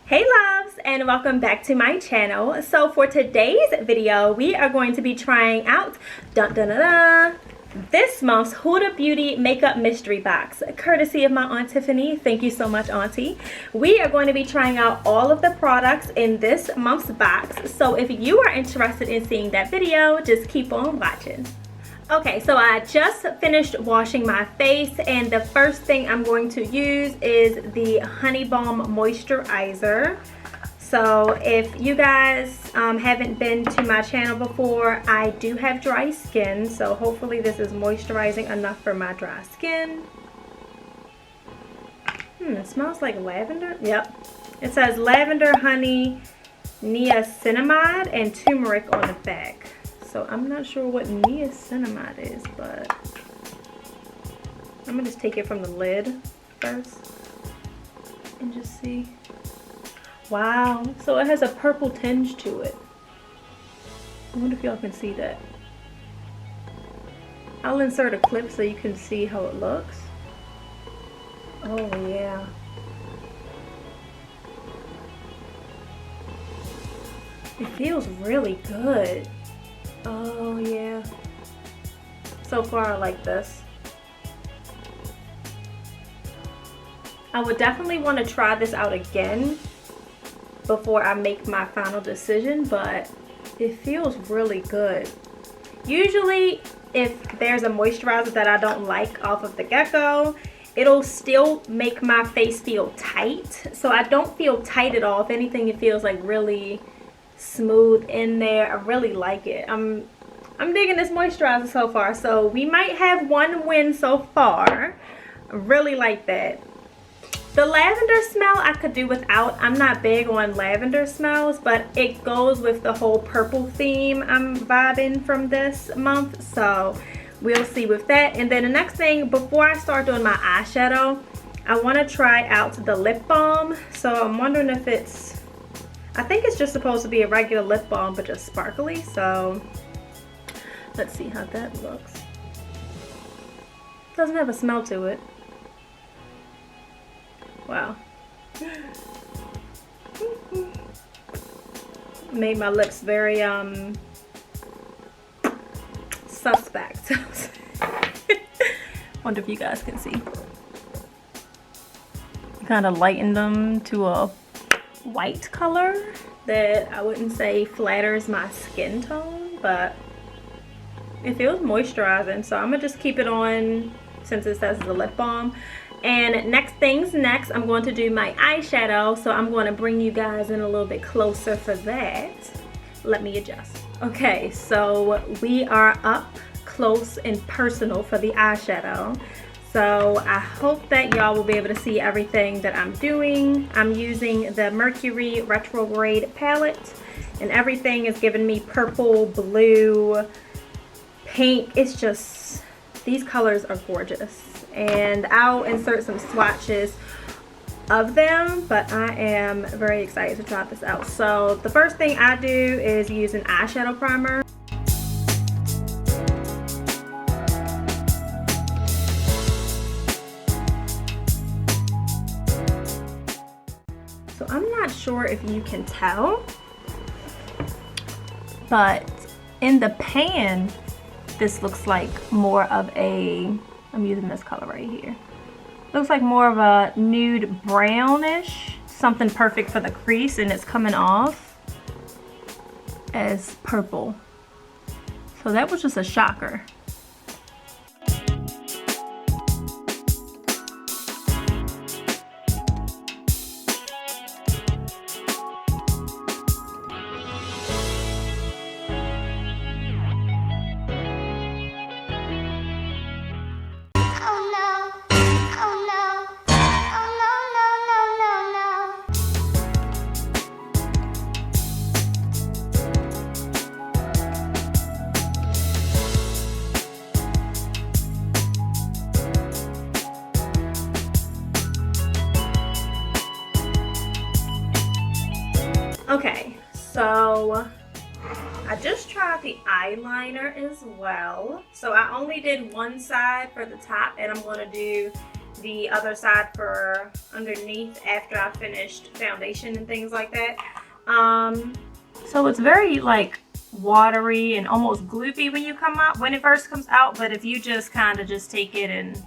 Hey loves, and welcome back to my channel. So for today's video, we are going to be trying out this month's Huda Beauty Makeup Mystery Box, courtesy of my Aunt Tiffany. Thank you so much, Auntie. We are going to be trying out all of the products in this month's box. So if you are interested in seeing that video, just keep on watching. Okay, so I just finished washing my face, and the first thing I'm going to use is the Honey Balm Moisturizer. So if you guys haven't been to my channel before, I do have dry skin, so hopefully this is moisturizing enough for my dry skin. It smells like lavender. Yep. It says lavender, honey, niacinamide, and turmeric on the back. So I'm not sure what niacinamide is, but I'm gonna just take it from the lid first and just see. Wow, so it has a purple tinge to it. I wonder if y'all can see that. I'll insert a clip so you can see how it looks. Oh yeah. It feels really good. Oh yeah. So far I like this. I would definitely want to try this out again before I make my final decision, but it feels really good. Usually if there's a moisturizer that I don't like off of the get-go, it'll still make my face feel tight. So I don't feel tight at all. If anything, it feels like really smooth in there. I really like it. I'm digging this moisturizer so far. So we might have one win so far. I really like that. The lavender smell I could do without. I'm not big on lavender smells, but it goes with the whole purple theme I'm vibing from this month. So we'll see with that. And then the next thing, before I start doing my eyeshadow, I want to try out the lip balm. So I'm wondering if it's, I think it's just supposed to be a regular lip balm, but just sparkly. So let's see how that looks. Doesn't have a smell to it. Wow. Made my lips very suspect. Wonder if you guys can see. Kind of lightened them to a white color that I wouldn't say flatters my skin tone, but it feels moisturizing. So I'm gonna just keep it on since it says the lip balm. And next things next, I'm going to do my eyeshadow. So I'm going to bring you guys in a little bit closer for that. Let me adjust. Okay, so we are up close and personal for the eyeshadow. So I hope that y'all will be able to see everything that I'm doing. I'm using the Mercury Retrograde palette, and everything is giving me purple, blue, pink. It's just, these colors are gorgeous. And I'll insert some swatches of them, but I am very excited to try this out. So the first thing I do is use an eyeshadow primer. So I'm not sure if you can tell, but in the pan, this looks like more of a, I'm using this color right here. Looks like more of a nude brownish, something perfect for the crease, and it's coming off as purple. So that was just a shocker. Okay, so I just tried the eyeliner as well. So I only did one side for the top, and I'm going to do the other side for underneath after I finished foundation and things like that. So it's very like watery and almost gloopy when it first comes out, but if you just kind of just take it and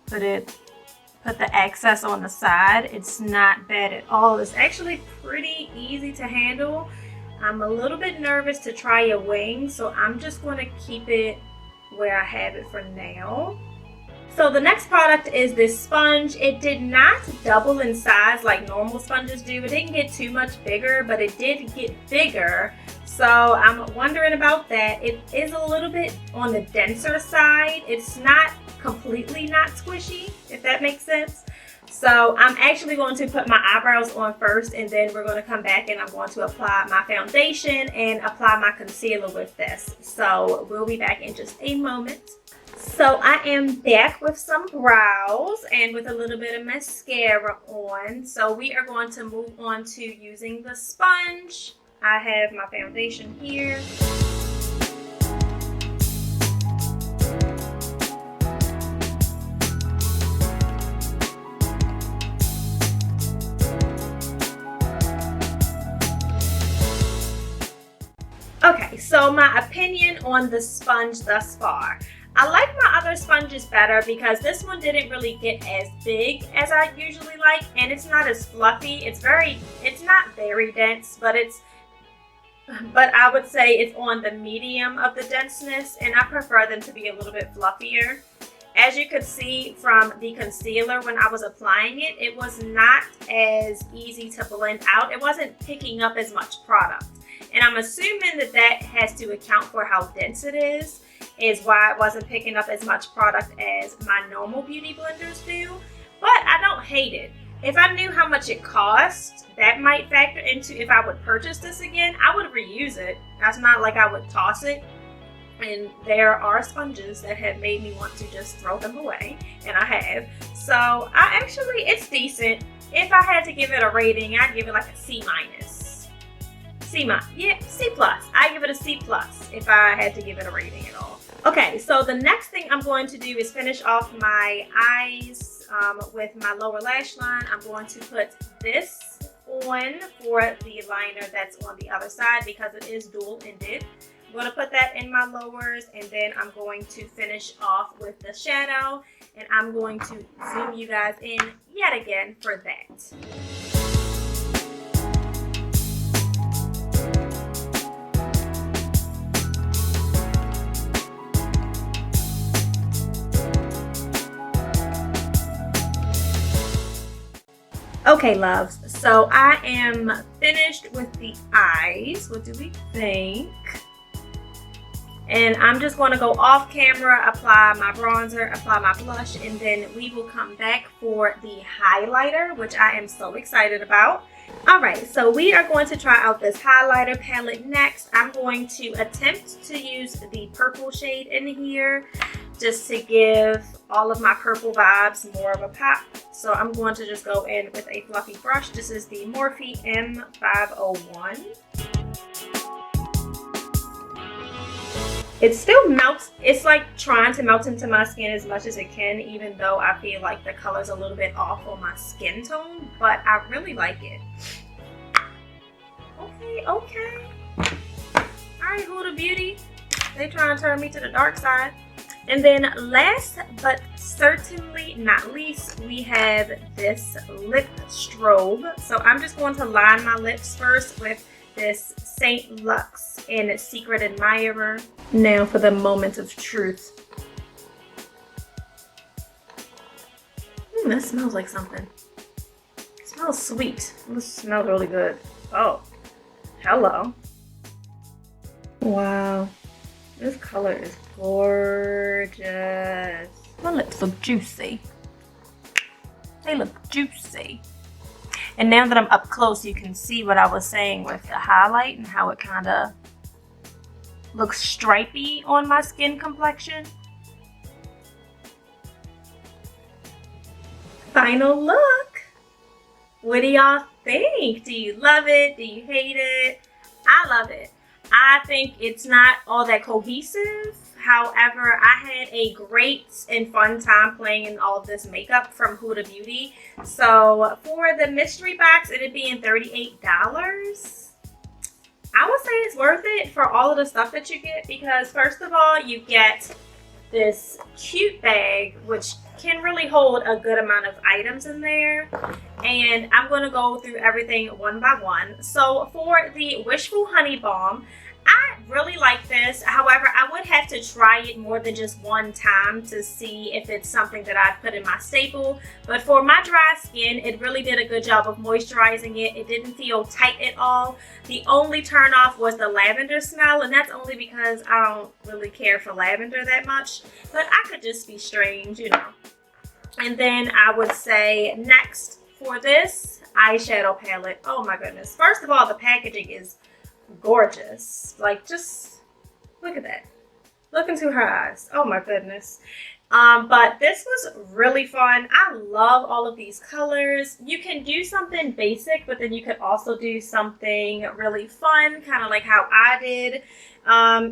put the excess on the side, it's not bad at all. It's actually pretty easy to handle. I'm a little bit nervous to try a wing, so I'm just going to keep it where I have it for now. So the next product is this sponge. It did not double in size like normal sponges do. It didn't get too much bigger, but it did get bigger. So I'm wondering about that. It is a little bit on the denser side. It's not completely not squishy, if that makes sense. So I'm actually going to put my eyebrows on first, and then we're going to come back and I'm going to apply my foundation and apply my concealer with this. So we'll be back in just a moment. So I am back with some brows and with a little bit of mascara on. So we are going to move on to using the sponge. I have my foundation here. Okay, so my opinion on the sponge thus far. I like my other sponges better because this one didn't really get as big as I usually like, and it's not as fluffy. It's not very dense, but I would say it's on the medium of the denseness, and I prefer them to be a little bit fluffier. As you could see from the concealer when I was applying it, it was not as easy to blend out. It wasn't picking up as much product. And I'm assuming that has to account for how dense it is why it wasn't picking up as much product as my normal beauty blenders do. But I don't hate it. If I knew how much it cost, that might factor into if I would purchase this again. I would reuse it. That's not like I would toss it. And there are sponges that have made me want to just throw them away, and I have. So it's decent. If I had to give it a rating, I'd give it like a C minus. C plus. I give it a C plus if I had to give it a rating at all. Okay, so the next thing I'm going to do is finish off my eyes with my lower lash line. I'm going to put this on for the liner that's on the other side because it is dual-ended. I'm going to put that in my lowers, and then I'm going to finish off with the shadow, and I'm going to zoom you guys in yet again for that. Okay, loves, so I am finished with the eyes. What do we think? And I'm just going to go off camera, apply my bronzer, apply my blush, and then we will come back for the highlighter, which I am so excited about. Alright, so we are going to try out this highlighter palette next. I'm going to attempt to use the purple shade in here just to give all of my purple vibes more of a pop. So I'm going to just go in with a fluffy brush. This is the Morphe M501. It still melts. It's like trying to melt into my skin as much as it can, even though I feel like the color's a little bit off on my skin tone, but I really like it. Okay. All right, Huda Beauty. They try and turn me to the dark side. And then last but certainly not least, we have this lip strobe. So I'm just going to line my lips first with this St. Lux in Secret Admirer. Now for the moment of truth. That smells like something. It smells sweet. This smells really good. Oh, hello. Wow. This color is gorgeous. My lips look juicy. They look juicy. And now that I'm up close, you can see what I was saying with the highlight and how it kind of looks stripy on my skin complexion. Final look. What do y'all think? Do you love it? Do you hate it? I love it. I think it's not all that cohesive. However, I had a great and fun time playing in all of this makeup from Huda Beauty. So for the mystery box, it being $38, I would say it's worth it for all of the stuff that you get, because first of all, you get this cute bag, which can really hold a good amount of items in there. And I'm going to go through everything one by one. So for the Wishful Honey Balm, I really like this. However, I would have to try it more than just one time to see if it's something that I'd put in my staple. But for my dry skin, it really did a good job of moisturizing it. It didn't feel tight at all. The only turn off was the lavender smell, and that's only because I don't really care for lavender that much. But I could just be strange, you know. And then I would say next for this eyeshadow palette. Oh my goodness. First of all, the packaging is gorgeous. Like, just look at that. Look into her eyes. Oh my goodness. But this was really fun. I love all of these colors. You can do something basic, but then you could also do something really fun, kind of like how I did.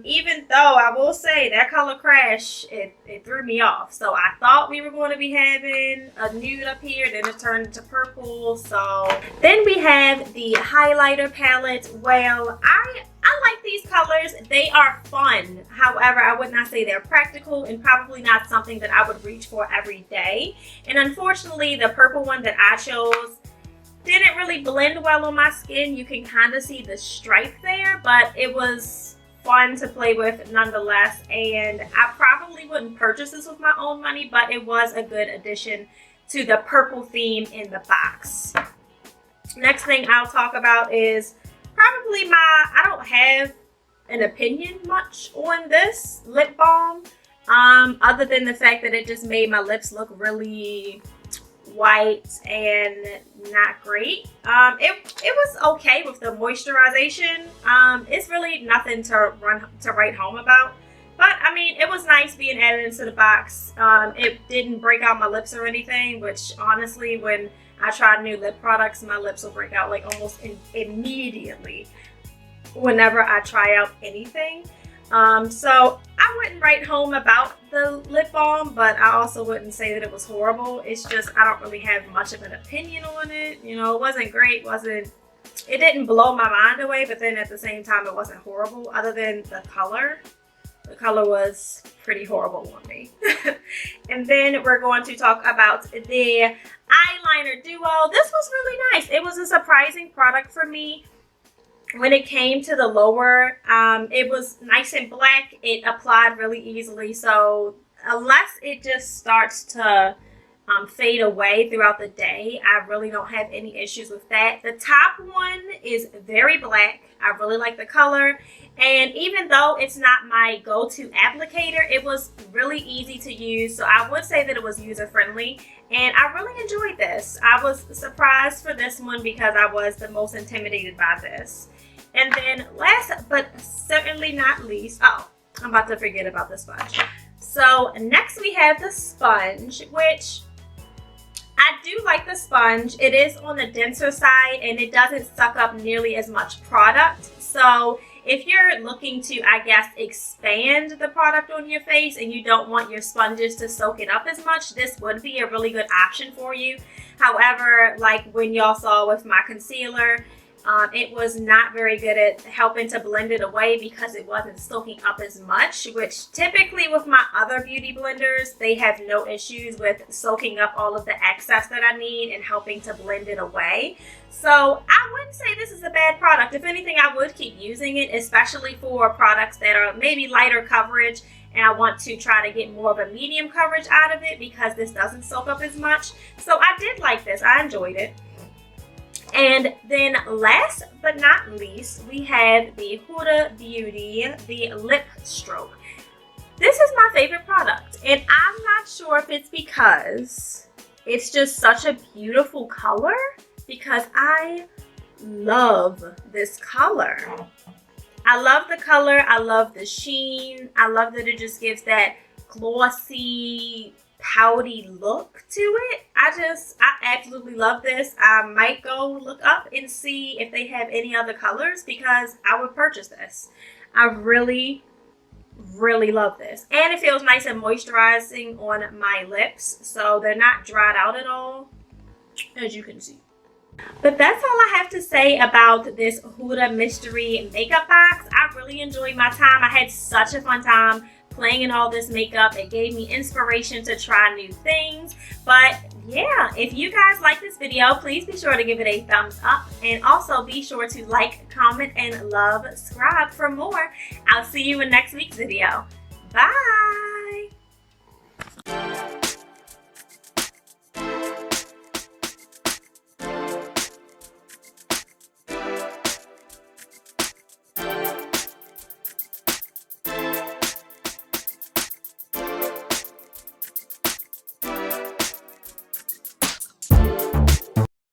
Even though I will say that color crash, it threw me off. So I thought we were going to be having a nude up here, then it turned into purple. So then we have the highlighter palette. Well, I like these colors. They are fun. However, I would not say they're practical and probably not something that I would reach for every day. And unfortunately, the purple one that I chose didn't really blend well on my skin. You can kind of see the stripe there, but it was fun to play with nonetheless. And I probably wouldn't purchase this with my own money, but it was a good addition to the purple theme in the box. Next thing I'll talk about is probably I don't have an opinion much on this lip balm, other than the fact that it just made my lips look really white and not great. It was okay with the moisturization. It's really nothing to write home about. But I mean, it was nice being added into the box. It didn't break out my lips or anything, which honestly, when I tried new lip products, my lips will break out like almost immediately whenever I try out anything. So I wouldn't write home about the lip balm, but I also wouldn't say that it was horrible. It's just I don't really have much of an opinion on it. You know, it wasn't great, it didn't blow my mind away, but then at the same time it wasn't horrible, other than the color. The color was pretty horrible on me. And then we're going to talk about the Eyeliner Duo. This was really nice. It was a surprising product for me. When it came to the lower, it was nice and black. It applied really easily. So unless it just starts to fade away throughout the day, I really don't have any issues with that. The top one is very black. I really like the color. And even though it's not my go-to applicator, it was really easy to use. So I would say that it was user-friendly. And I really enjoyed this. I was surprised for this one because I was the most intimidated by this. And then last but certainly not least, oh, I'm about to forget about the sponge. So next we have the sponge, which I do like the sponge. It is on the denser side and it doesn't suck up nearly as much product. So if you're looking to, I guess, expand the product on your face and you don't want your sponges to soak it up as much, this would be a really good option for you. However, like when y'all saw with my concealer, it was not very good at helping to blend it away because it wasn't soaking up as much, which typically with my other beauty blenders, they have no issues with soaking up all of the excess that I need and helping to blend it away. So I wouldn't say this is a bad product. If anything, I would keep using it, especially for products that are maybe lighter coverage and I want to try to get more of a medium coverage out of it because this doesn't soak up as much. So I did like this. I enjoyed it. And then last but not least, we have the Huda Beauty, the Lip Strobe. This is my favorite product, and I'm not sure if it's because it's just such a beautiful color, because I love this color. I love the color, I love the sheen, I love that it just gives that glossy, pouty look to it. I absolutely love this. I might go look up and see if they have any other colors because I would purchase this. I really really love this. And it feels nice and moisturizing on my lips, so they're not dried out at all, as you can see. But that's all I have to say about this Huda Mystery Makeup Box. I really enjoyed my time. I had such a fun time playing in all this makeup. It gave me inspiration to try new things. But yeah, if you guys like this video, please be sure to give it a thumbs up. And also be sure to like, comment, and subscribe for more. I'll see you in next week's video.